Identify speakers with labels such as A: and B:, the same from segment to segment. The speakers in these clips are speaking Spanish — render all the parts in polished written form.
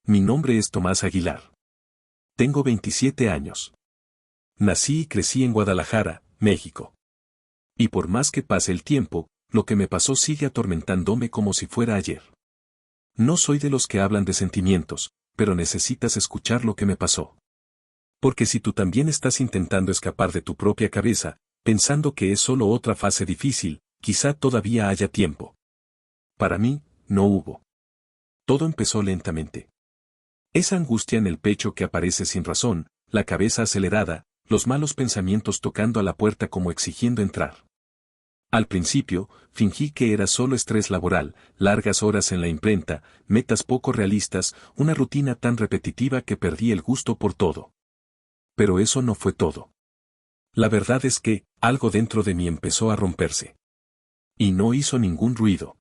A: Mi nombre es Tomás Aguilar. Tengo 27 años. Nací y crecí en Guadalajara, México. Y por más que pase el tiempo, lo que me pasó sigue atormentándome como si fuera ayer. No soy de los que hablan de sentimientos, pero necesitas escuchar lo que me pasó. Porque si tú también estás intentando escapar de tu propia cabeza, pensando que es solo otra fase difícil, quizá todavía haya tiempo. Para mí, no hubo. Todo empezó lentamente. Esa angustia en el pecho que aparece sin razón, la cabeza acelerada, los malos pensamientos tocando a la puerta como exigiendo entrar. Al principio, fingí que era solo estrés laboral, largas horas en la imprenta, metas poco realistas, una rutina tan repetitiva que perdí el gusto por todo. Pero eso no fue todo. La verdad es que, algo dentro de mí empezó a romperse. Y no hizo ningún ruido.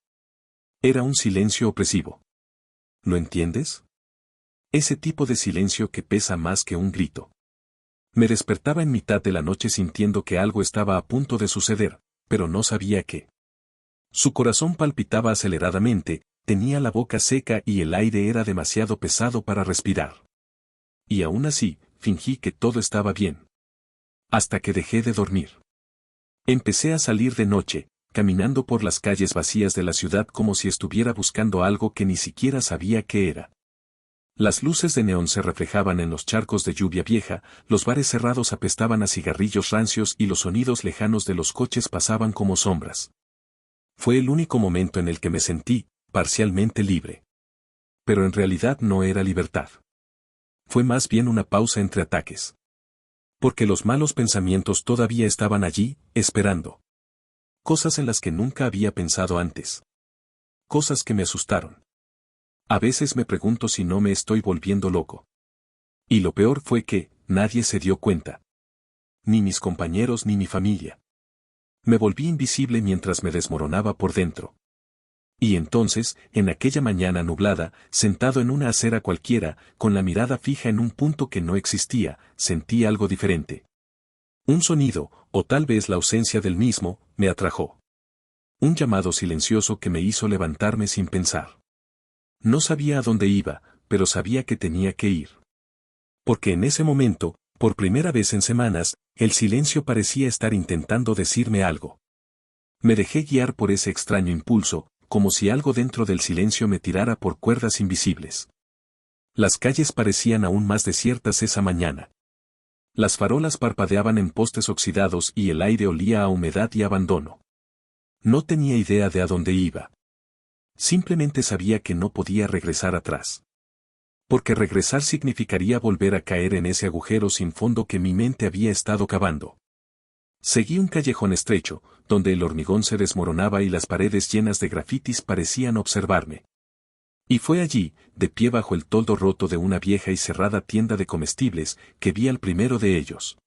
A: Era un silencio opresivo. ¿Lo entiendes? Ese tipo de silencio que pesa más que un grito. Me despertaba en mitad de la noche sintiendo que algo estaba a punto de suceder, pero no sabía qué. Su corazón palpitaba aceleradamente, tenía la boca seca y el aire era demasiado pesado para respirar. Y aún así, fingí que todo estaba bien. Hasta que dejé de dormir. Empecé a salir de noche, caminando por las calles vacías de la ciudad como si estuviera buscando algo que ni siquiera sabía qué era. Las luces de neón se reflejaban en los charcos de lluvia vieja, los bares cerrados apestaban a cigarrillos rancios y los sonidos lejanos de los coches pasaban como sombras. Fue el único momento en el que me sentí, parcialmente libre. Pero en realidad no era libertad. Fue más bien una pausa entre ataques. Porque los malos pensamientos todavía estaban allí, esperando. Cosas en las que nunca había pensado antes. Cosas que me asustaron. A veces me pregunto si no me estoy volviendo loco. Y lo peor fue que, nadie se dio cuenta. Ni mis compañeros ni mi familia. Me volví invisible mientras me desmoronaba por dentro. Y entonces, en aquella mañana nublada, sentado en una acera cualquiera, con la mirada fija en un punto que no existía, sentí algo diferente. Un sonido, o tal vez la ausencia del mismo, me atrajo. Un llamado silencioso que me hizo levantarme sin pensar. No sabía a dónde iba, pero sabía que tenía que ir. Porque en ese momento, por primera vez en semanas, el silencio parecía estar intentando decirme algo. Me dejé guiar por ese extraño impulso, como si algo dentro del silencio me tirara por cuerdas invisibles. Las calles parecían aún más desiertas esa mañana. Las farolas parpadeaban en postes oxidados y el aire olía a humedad y abandono. No tenía idea de a dónde iba. Simplemente sabía que no podía regresar atrás. Porque regresar significaría volver a caer en ese agujero sin fondo que mi mente había estado cavando. Seguí un callejón estrecho, donde el hormigón se desmoronaba y las paredes llenas de grafitis parecían observarme. Y fue allí, de pie bajo el toldo roto de una vieja y cerrada tienda de comestibles, que vi al primero de ellos.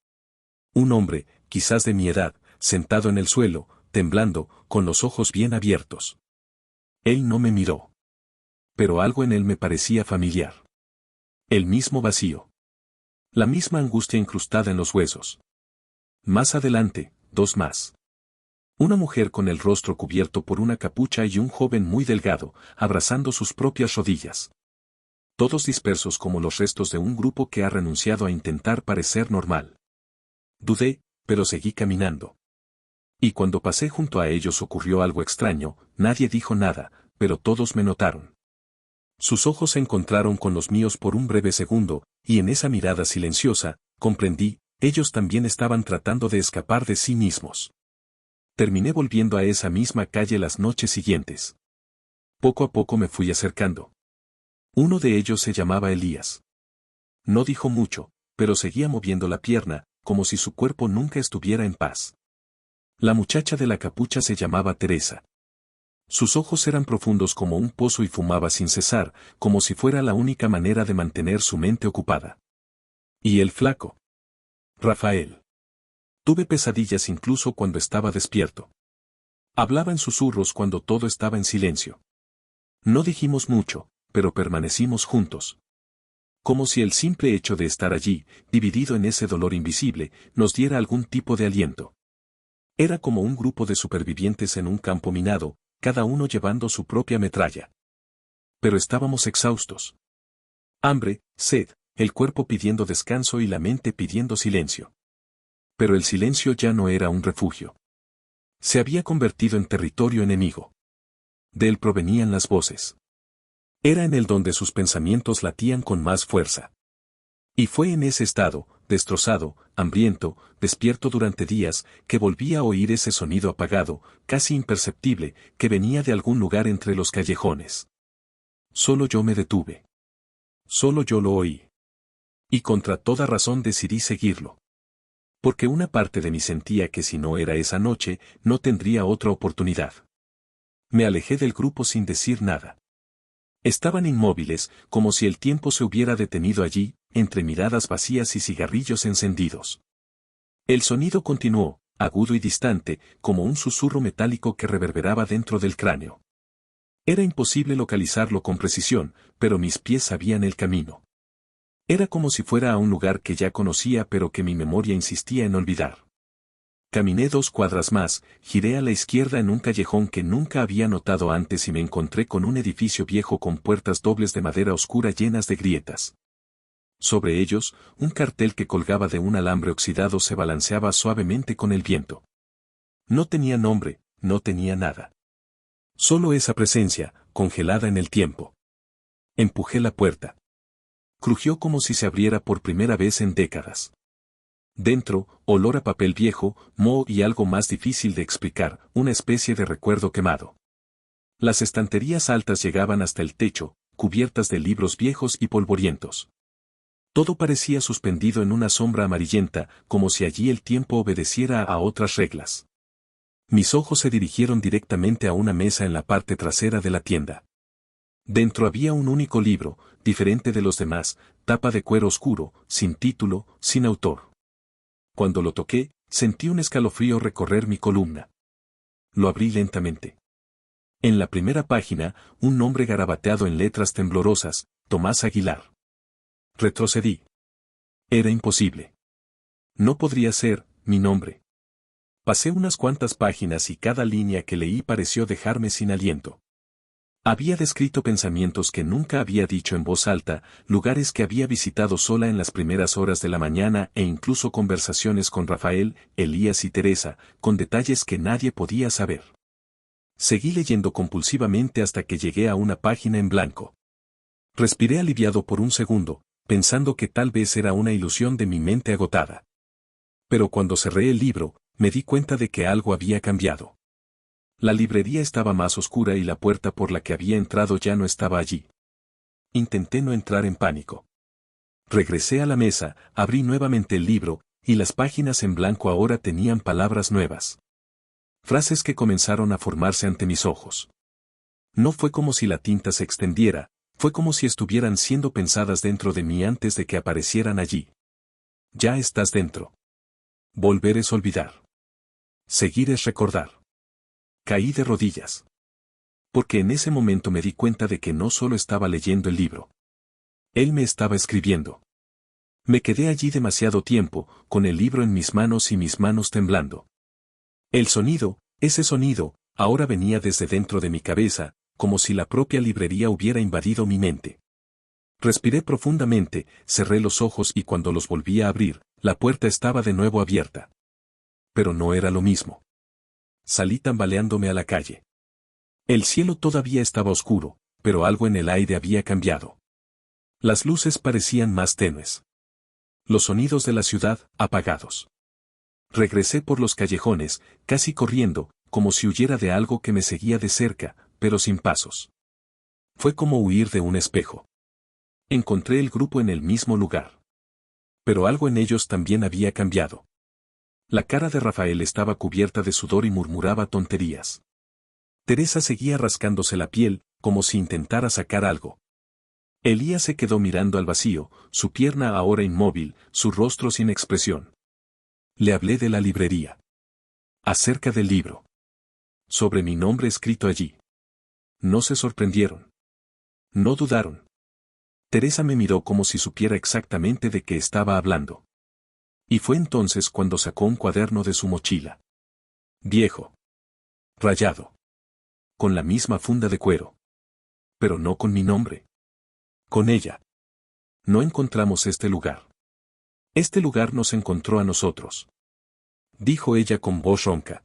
A: Un hombre, quizás de mi edad, sentado en el suelo, temblando, con los ojos bien abiertos. Él no me miró. Pero algo en él me parecía familiar. El mismo vacío. La misma angustia incrustada en los huesos. Más adelante, dos más. Una mujer con el rostro cubierto por una capucha y un joven muy delgado, abrazando sus propias rodillas. Todos dispersos como los restos de un grupo que ha renunciado a intentar parecer normal. Dudé, pero seguí caminando. Y cuando pasé junto a ellos ocurrió algo extraño, nadie dijo nada, pero todos me notaron. Sus ojos se encontraron con los míos por un breve segundo, y en esa mirada silenciosa, comprendí, ellos también estaban tratando de escapar de sí mismos. Terminé volviendo a esa misma calle las noches siguientes. Poco a poco me fui acercando. Uno de ellos se llamaba Elías. No dijo mucho, pero seguía moviendo la pierna, como si su cuerpo nunca estuviera en paz. La muchacha de la capucha se llamaba Teresa. Sus ojos eran profundos como un pozo y fumaba sin cesar, como si fuera la única manera de mantener su mente ocupada. ¿Y el flaco? Rafael. Tuve pesadillas incluso cuando estaba despierto. Hablaba en susurros cuando todo estaba en silencio. No dijimos mucho, pero permanecimos juntos. Como si el simple hecho de estar allí, dividido en ese dolor invisible, nos diera algún tipo de aliento. Era como un grupo de supervivientes en un campo minado, cada uno llevando su propia metralla. Pero estábamos exhaustos. Hambre, sed, el cuerpo pidiendo descanso y la mente pidiendo silencio. Pero el silencio ya no era un refugio. Se había convertido en territorio enemigo. De él provenían las voces. Era en él donde sus pensamientos latían con más fuerza. Y fue en ese estado, destrozado, hambriento, despierto durante días, que volví a oír ese sonido apagado, casi imperceptible, que venía de algún lugar entre los callejones. Solo yo me detuve. Solo yo lo oí. Y contra toda razón decidí seguirlo. Porque una parte de mí sentía que si no era esa noche, no tendría otra oportunidad. Me alejé del grupo sin decir nada. Estaban inmóviles, como si el tiempo se hubiera detenido allí, entre miradas vacías y cigarrillos encendidos. El sonido continuó, agudo y distante, como un susurro metálico que reverberaba dentro del cráneo. Era imposible localizarlo con precisión, pero mis pies sabían el camino. Era como si fuera a un lugar que ya conocía pero que mi memoria insistía en olvidar. Caminé 2 cuadras más, giré a la izquierda en un callejón que nunca había notado antes y me encontré con un edificio viejo con puertas dobles de madera oscura llenas de grietas. Sobre ellos, un cartel que colgaba de un alambre oxidado se balanceaba suavemente con el viento. No tenía nombre, no tenía nada. Solo esa presencia, congelada en el tiempo. Empujé la puerta. Crujió como si se abriera por primera vez en décadas. Dentro, olor a papel viejo, moho y algo más difícil de explicar, una especie de recuerdo quemado. Las estanterías altas llegaban hasta el techo, cubiertas de libros viejos y polvorientos. Todo parecía suspendido en una sombra amarillenta, como si allí el tiempo obedeciera a otras reglas. Mis ojos se dirigieron directamente a una mesa en la parte trasera de la tienda. Dentro había un único libro, diferente de los demás, tapa de cuero oscuro, sin título, sin autor. Cuando lo toqué, sentí un escalofrío recorrer mi columna. Lo abrí lentamente. En la primera página, un nombre garabateado en letras temblorosas, Tomás Aguilar. Retrocedí. Era imposible. No podría ser, mi nombre. Pasé unas cuantas páginas y cada línea que leí pareció dejarme sin aliento. Había descrito pensamientos que nunca había dicho en voz alta, lugares que había visitado sola en las primeras horas de la mañana e incluso conversaciones con Rafael, Elías y Teresa, con detalles que nadie podía saber. Seguí leyendo compulsivamente hasta que llegué a una página en blanco. Respiré aliviado por un segundo, pensando que tal vez era una ilusión de mi mente agotada. Pero cuando cerré el libro, me di cuenta de que algo había cambiado. La librería estaba más oscura y la puerta por la que había entrado ya no estaba allí. Intenté no entrar en pánico. Regresé a la mesa, abrí nuevamente el libro, y las páginas en blanco ahora tenían palabras nuevas. Frases que comenzaron a formarse ante mis ojos. No fue como si la tinta se extendiera, fue como si estuvieran siendo pensadas dentro de mí antes de que aparecieran allí. Ya estás dentro. Volver es olvidar. Seguir es recordar. Caí de rodillas. Porque en ese momento me di cuenta de que no solo estaba leyendo el libro. Él me estaba escribiendo. Me quedé allí demasiado tiempo, con el libro en mis manos y mis manos temblando. El sonido, ese sonido, ahora venía desde dentro de mi cabeza, como si la propia librería hubiera invadido mi mente. Respiré profundamente, cerré los ojos y cuando los volví a abrir, la puerta estaba de nuevo abierta. Pero no era lo mismo. Salí tambaleándome a la calle. El cielo todavía estaba oscuro, pero algo en el aire había cambiado. Las luces parecían más tenues. Los sonidos de la ciudad, apagados. Regresé por los callejones, casi corriendo, como si huyera de algo que me seguía de cerca, pero sin pasos. Fue como huir de un espejo. Encontré el grupo en el mismo lugar. Pero algo en ellos también había cambiado. La cara de Rafael estaba cubierta de sudor y murmuraba tonterías. Teresa seguía rascándose la piel, como si intentara sacar algo. Elías se quedó mirando al vacío, su pierna ahora inmóvil, su rostro sin expresión. Le hablé de la librería. Acerca del libro. Sobre mi nombre escrito allí. No se sorprendieron. No dudaron. Teresa me miró como si supiera exactamente de qué estaba hablando. Y fue entonces cuando sacó un cuaderno de su mochila. Viejo. Rayado. Con la misma funda de cuero. Pero no con mi nombre. Con ella. No encontramos este lugar. Este lugar nos encontró a nosotros. Dijo ella con voz ronca.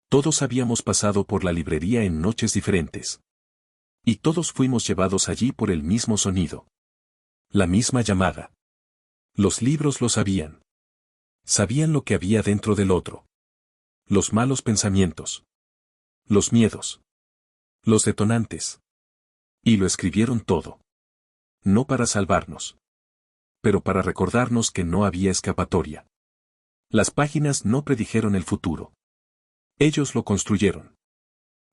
A: Todos habíamos pasado por la librería en noches diferentes. Y todos fuimos llevados allí por el mismo sonido. La misma llamada. Los libros lo sabían. Sabían lo que había dentro del otro. Los malos pensamientos. Los miedos. Los detonantes. Y lo escribieron todo. No para salvarnos. Pero para recordarnos que no había escapatoria. Las páginas no predijeron el futuro. Ellos lo construyeron.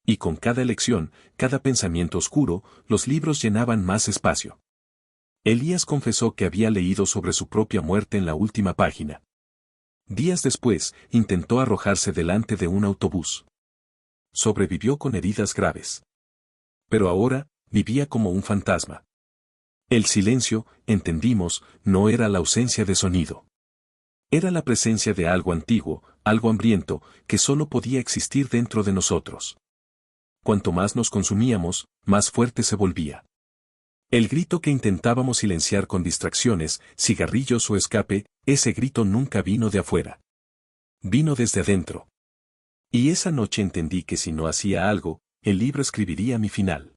A: Y con cada elección, cada pensamiento oscuro, los libros llenaban más espacio. Elías confesó que había leído sobre su propia muerte en la última página. Días después, intentó arrojarse delante de un autobús. Sobrevivió con heridas graves. Pero ahora, vivía como un fantasma. El silencio, entendimos, no era la ausencia de sonido. Era la presencia de algo antiguo, algo hambriento, que solo podía existir dentro de nosotros. Cuanto más nos consumíamos, más fuerte se volvía. El grito que intentábamos silenciar con distracciones, cigarrillos o escape, ese grito nunca vino de afuera. Vino desde adentro. Y esa noche entendí que si no hacía algo, el libro escribiría mi final.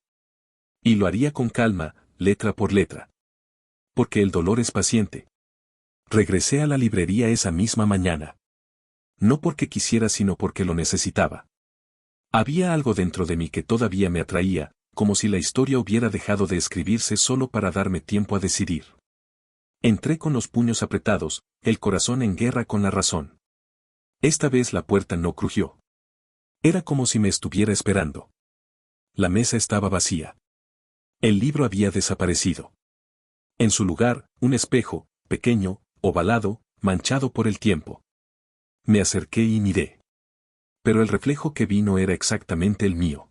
A: Y lo haría con calma, letra por letra. Porque el dolor es paciente. Regresé a la librería esa misma mañana. No porque quisiera sino porque lo necesitaba. Había algo dentro de mí que todavía me atraía, como si la historia hubiera dejado de escribirse solo para darme tiempo a decidir. Entré con los puños apretados, el corazón en guerra con la razón. Esta vez la puerta no crujió. Era como si me estuviera esperando. La mesa estaba vacía. El libro había desaparecido. En su lugar, un espejo, pequeño, ovalado, manchado por el tiempo. Me acerqué y miré. Pero el reflejo que vi no era exactamente el mío.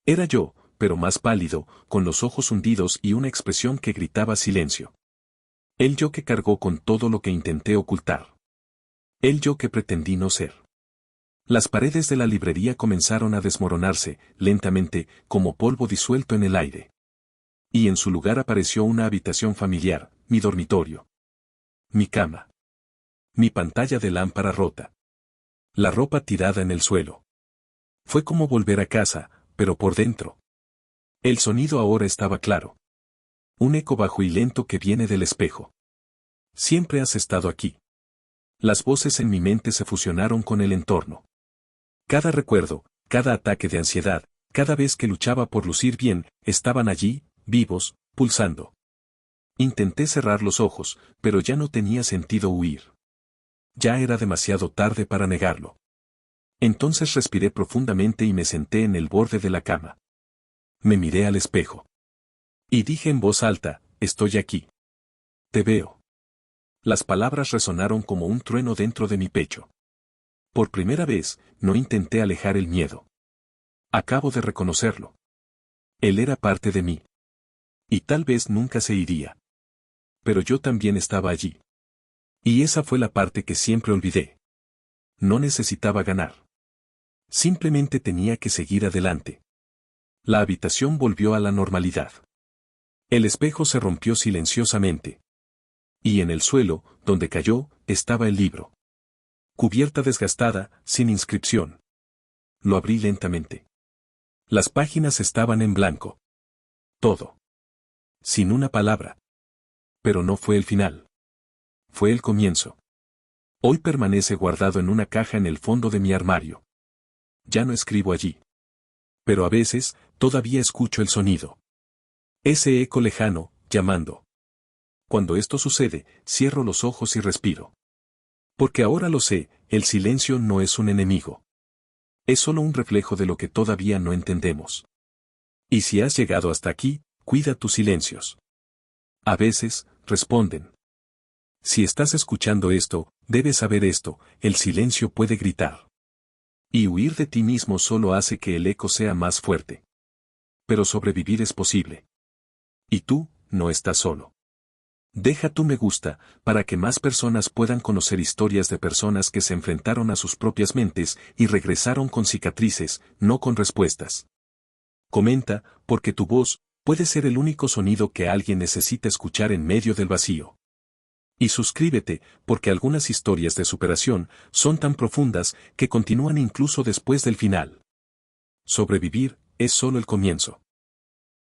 A: Era yo, pero más pálido, con los ojos hundidos y una expresión que gritaba silencio. El yo que cargó con todo lo que intenté ocultar. El yo que pretendí no ser. Las paredes de la librería comenzaron a desmoronarse, lentamente, como polvo disuelto en el aire. Y en su lugar apareció una habitación familiar, mi dormitorio. Mi cama. Mi pantalla de lámpara rota. La ropa tirada en el suelo. Fue como volver a casa, pero por dentro. El sonido ahora estaba claro. Un eco bajo y lento que viene del espejo. Siempre has estado aquí. Las voces en mi mente se fusionaron con el entorno. Cada recuerdo, cada ataque de ansiedad, cada vez que luchaba por lucir bien, estaban allí, vivos, pulsando. Intenté cerrar los ojos, pero ya no tenía sentido huir. Ya era demasiado tarde para negarlo. Entonces respiré profundamente y me senté en el borde de la cama. Me miré al espejo. Y dije en voz alta, estoy aquí. Te veo. Las palabras resonaron como un trueno dentro de mi pecho. Por primera vez, no intenté alejar el miedo. Acabo de reconocerlo. Él era parte de mí. Y tal vez nunca se iría. Pero yo también estaba allí. Y esa fue la parte que siempre olvidé. No necesitaba ganar. Simplemente tenía que seguir adelante. La habitación volvió a la normalidad. El espejo se rompió silenciosamente. Y en el suelo, donde cayó, estaba el libro. Cubierta desgastada, sin inscripción. Lo abrí lentamente. Las páginas estaban en blanco. Todo. Sin una palabra. Pero no fue el final. Fue el comienzo. Hoy permanece guardado en una caja en el fondo de mi armario. Ya no escribo allí. Pero a veces, todavía escucho el sonido. Ese eco lejano, llamando. Cuando esto sucede, cierro los ojos y respiro. Porque ahora lo sé, el silencio no es un enemigo. Es solo un reflejo de lo que todavía no entendemos. Y si has llegado hasta aquí, cuida tus silencios. A veces, responden. Si estás escuchando esto, debes saber esto, el silencio puede gritar. Y huir de ti mismo solo hace que el eco sea más fuerte. Pero sobrevivir es posible. Y tú, no estás solo. Deja tu me gusta, para que más personas puedan conocer historias de personas que se enfrentaron a sus propias mentes y regresaron con cicatrices, no con respuestas. Comenta, porque tu voz, Puede ser el único sonido que alguien necesita escuchar en medio del vacío. Y suscríbete, porque algunas historias de superación son tan profundas que continúan incluso después del final. Sobrevivir es solo el comienzo.